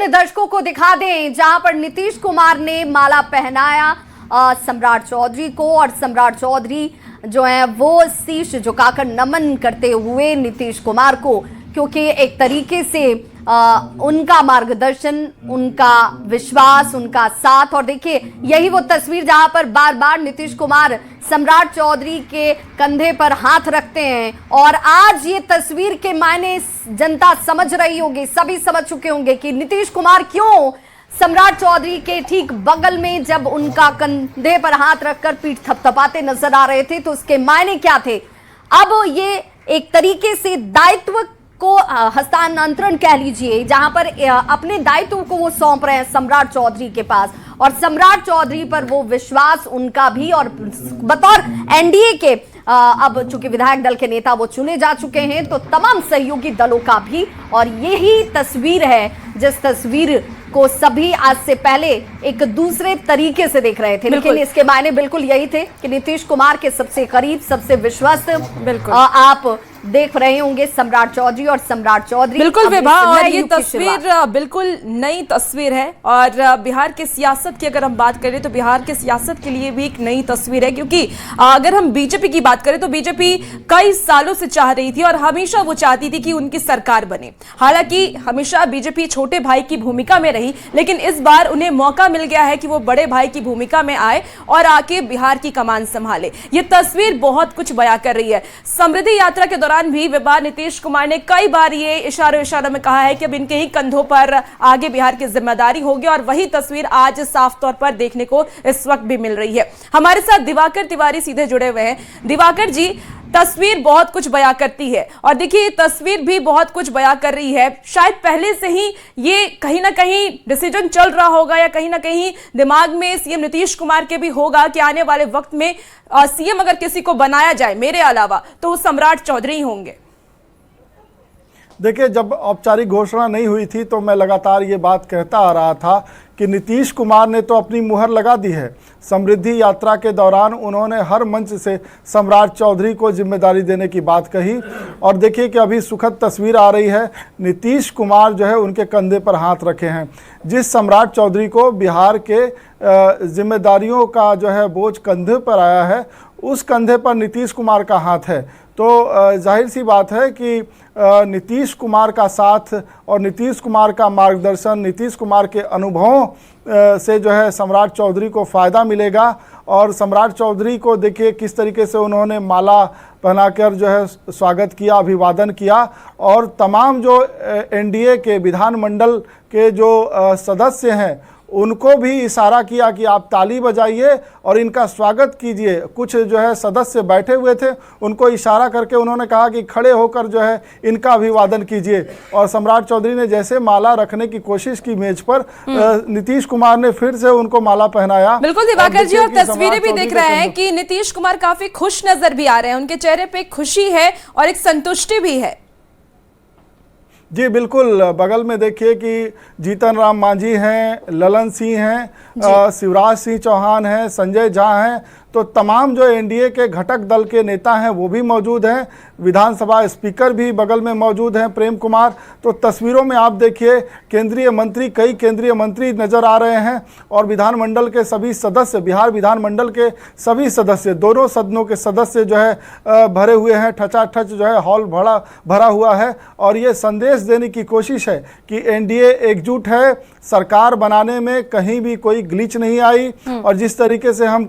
अपने दर्शकों को दिखा दें जहां पर नीतीश कुमार ने माला पहनाया सम्राट चौधरी को, और सम्राट चौधरी जो है वो शीश झुकाकर नमन करते हुए नीतीश कुमार को, क्योंकि एक तरीके से उनका मार्गदर्शन, उनका विश्वास, उनका साथ। और देखिए यही वो तस्वीर जहां पर बार बार नीतीश कुमार सम्राट चौधरी के कंधे पर हाथ रखते हैं, और आज ये तस्वीर के मायने जनता समझ रही होगी, सभी समझ चुके होंगे कि नीतीश कुमार क्यों सम्राट चौधरी के ठीक बगल में जब उनका कंधे पर हाथ रखकर पीठ थपथपाते नजर आ रहे थे तो उसके मायने क्या थे। अब ये एक तरीके से दायित्व को हस्तांतरण कह लीजिए, जहां पर अपने दायित्व को वो सौंप रहे हैं सम्राट चौधरी के पास, और सम्राट चौधरी पर वो विश्वास उनका भी, और बतौर एनडीए के अब चूंकि विधायक दल के नेता वो चुने जा चुके हैं, तो तमाम सहयोगी दलों का भी। और यही तस्वीर है जिस तस्वीर को सभी आज से पहले एक दूसरे तरीके से देख रहे थे, लेकिन इसके मायने बिल्कुल यही थे कि नीतीश कुमार के सबसे करीब, सबसे विश्वस्त आप देख रहे होंगे सम्राट चौधरी, और सम्राट चौधरी बिल्कुल विभा। और ये तस्वीर बिल्कुल नई तस्वीर है, और बिहार के सियासत की अगर हम बात करें तो बिहार के सियासत के लिए भी एक नई तस्वीर है, क्योंकि अगर हम बीजेपी की बात करें तो बीजेपी कई सालों से चाह रही थी और हमेशा वो चाहती थी कि उनकी सरकार बने। हालांकि हमेशा बीजेपी छोटे भाई की भूमिका में रही, लेकिन इस बार उन्हें मौका मिल गया है कि वो बड़े भाई की भूमिका में आए और आके बिहार की कमान संभाले। ये तस्वीर बहुत कुछ बयां कर रही है। समृद्धि यात्रा के दौरान भी विवाद नीतीश कुमार ने कई बार ये इशारों में कहा है कि अब इनके ही कंधों पर आगे बिहार की जिम्मेदारी होगी, और वही तस्वीर आज साफ तौर पर देखने को इस वक्त भी मिल रही है। हमारे साथ दिवाकर तिवारी सीधे जुड़े हुए हैं। दिवाकर जी, तस्वीर बहुत कुछ बयां करती है, और देखिए तस्वीर भी बहुत कुछ बयां कर रही है। शायद पहले से ही ये कहीं ना कहीं डिसीजन चल रहा होगा, या कहीं ना कहीं दिमाग में सीएम नीतीश कुमार के भी होगा कि आने वाले वक्त में सीएम अगर किसी को बनाया जाए मेरे अलावा तो वो सम्राट चौधरी होंगे। देखिए, जब औपचारिक घोषणा नहीं हुई थी तो मैं लगातार ये बात कहता आ रहा था कि नीतीश कुमार ने तो अपनी मुहर लगा दी है। समृद्धि यात्रा के दौरान उन्होंने हर मंच से सम्राट चौधरी को जिम्मेदारी देने की बात कही, और देखिए कि अभी सुखद तस्वीर आ रही है, नीतीश कुमार जो है उनके कंधे पर हाथ रखे हैं। जिस सम्राट चौधरी को बिहार के जिम्मेदारियों का जो है बोझ कंधे पर आया है, उस कंधे पर नीतीश कुमार का हाथ है। तो जाहिर सी बात है कि नीतीश कुमार का साथ और नीतीश कुमार का मार्गदर्शन, नीतीश कुमार के अनुभवों से जो है सम्राट चौधरी को फ़ायदा मिलेगा। और सम्राट चौधरी को देखिए किस तरीके से उन्होंने माला पहनाकर जो है स्वागत किया, अभिवादन किया, और तमाम जो एनडीए के विधानमंडल के जो सदस्य हैं उनको भी इशारा किया कि आप ताली बजाइए और इनका स्वागत कीजिए। कुछ जो है सदस्य बैठे हुए थे, उनको इशारा करके उन्होंने कहा कि खड़े होकर जो है इनका अभिवादन कीजिए। और सम्राट चौधरी ने जैसे माला रखने की कोशिश की मेज पर, नीतीश कुमार ने फिर से उनको माला पहनाया। बिल्कुल दिवाकर जी, और तस्वीरें भी देख रहे हैं कि नीतीश कुमार काफी खुश नजर भी आ रहे हैं, उनके चेहरे पे खुशी है और एक संतुष्टि भी है। जी बिल्कुल, बगल में देखिए कि जीतन राम मांझी हैं, ललन सिंह हैं, शिवराज सिंह चौहान हैं, संजय झा हैं, तो तमाम जो एनडीए के घटक दल के नेता हैं वो भी मौजूद हैं। विधानसभा स्पीकर भी बगल में मौजूद हैं, प्रेम कुमार। तो तस्वीरों में आप देखिए केंद्रीय मंत्री, कई केंद्रीय मंत्री नज़र आ रहे हैं, और विधानमंडल के सभी सदस्य, बिहार विधानमंडल के सभी सदस्य, दोनों सदनों के सदस्य जो है भरे हुए हैं। ठचाठच जो है हॉल भरा हुआ है, और ये संदेश देने की कोशिश है कि एनडीए एकजुट है, सरकार बनाने में कहीं भी कोई ग्लिच नहीं आई। और जिस तरीके से हम